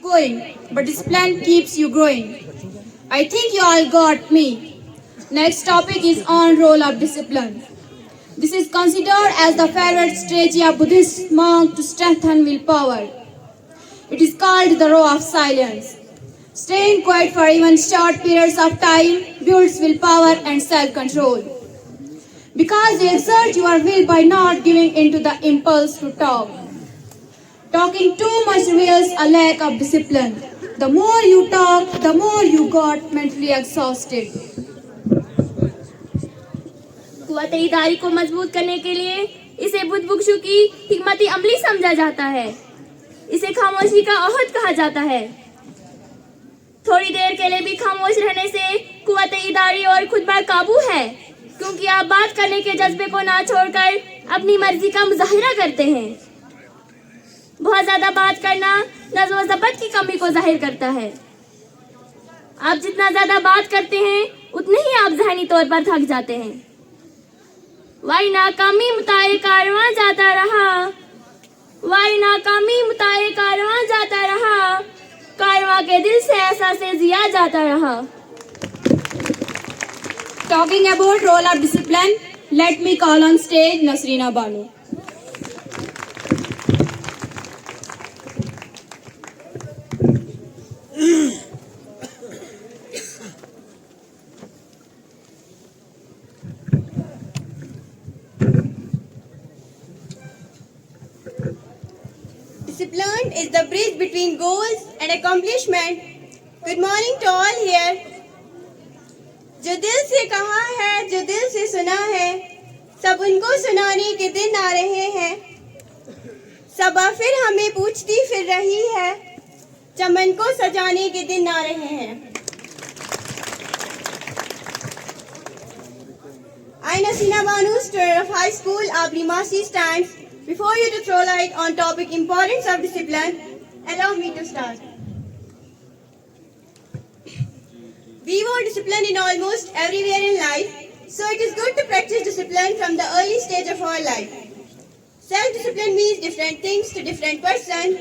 going, but discipline keeps you growing. I think you all got me. Next topic is on role of discipline. This is considered as the favorite strategy of Buddhist monk to strengthen willpower. It is called the row of silence. Staying quiet for even short periods of time builds willpower and self-control. Because you exert your will by not giving in to the impulse to talk. Talking too much reveals a lack of discipline. The more you talk, the more you got mentally exhausted. कुव्वत-ए-इदारी को मजबूत करने के लिए इसे बुद्ध-भिक्षु की हिकमत अमली समझा जाता है। इसे खामोशी का औहद कहा जाता है। थोड़ी देर के लिए भी खामोश रहने से कुव्वत-ए-इदारी और खुद पर काबू है, क्योंकि आप बात करने के जज्बे को ना छोड़कर अपनी मर्जी का मुजाहिरा करते हैं। बहुत ज्यादा बात करना नज़्म व ज़ब्त की कमी को जाहिर करता है। आप जितना ज्यादा बात करते हैं, उतने ही आप ज़हनी तौर पर थक जाते हैं। वाई नाकामी मुताए कारवां जाता रहा, वाई नाकामी मुताए कारवां जाता रहा, कारवां के दिल से ऐसा से जिया जाता रहा। Talking about role of discipline, let me call on stage Nasrina Banu. Discipline is the bridge between goals and accomplishment. Good morning to all here. जो दिल से कहा है, जो दिल से सुना है, सब उनको सुनाने के दिन आ रहे हैं। सबा फिर हमें पूछती फिर रही है, चमन को सजाने के दिन आ रहे हैं। I, Nasrina Banu, student of high school, Abri Masi, stands before you to throw light on topic importance of discipline. Allow me to start. We want discipline in almost everywhere in life, so it is good to practice discipline from the early stage of our life. Self-discipline means different things to different person.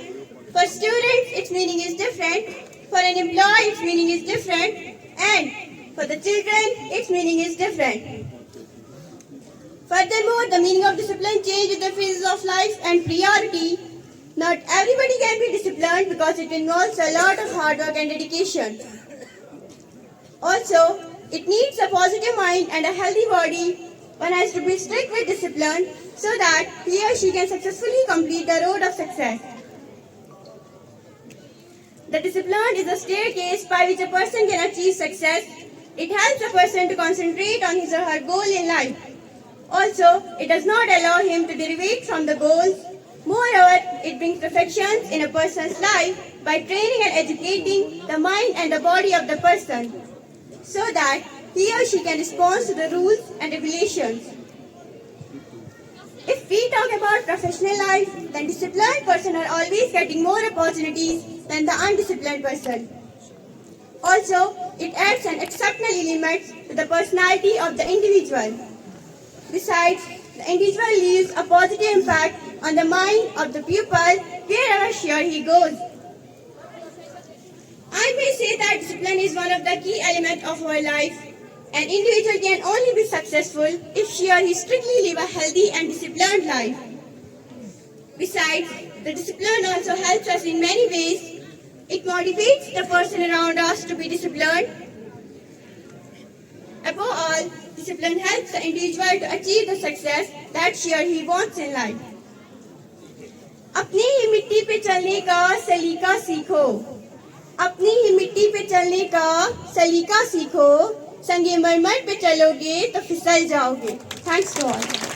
For students, its meaning is different. For an employee, its meaning is different. And for the children, its meaning is different. Furthermore, the meaning of discipline changes with the phases of life and priority. Not everybody can be disciplined because it involves a lot of hard work and dedication. Also, it needs a positive mind and a healthy body. One has to be strict with discipline so that he or she can successfully complete the road of success. The discipline is a staircase by which a person can achieve success. It helps a person to concentrate on his or her goal in life. Also, it does not allow him to deviate from the goals. Moreover, it brings perfection in a person's life by training and educating the mind and the body of the person, so that he or she can respond to the rules and regulations. If we talk about professional life, then disciplined person are always getting more opportunities than the undisciplined person. Also, it adds an exceptional element to the personality of the individual. Besides, the individual leaves a positive impact on the mind of the pupil wherever she or he goes. I may say that discipline is one of the key elements of our life. An individual can only be successful if she or he strictly live a healthy and disciplined life. Besides, the discipline also helps us in many ways. It motivates the person around us to be disciplined. Above all, discipline helps the individual to achieve the success that she or he wants in life. अपनी ही मिट्टी पे चलने का सलीका सीखो, अपनी ही मिट्टी पे चलने का सलीका सीखो, संगे मरमर पे चलोगे तो फिसल जाओगे। Thanks to all.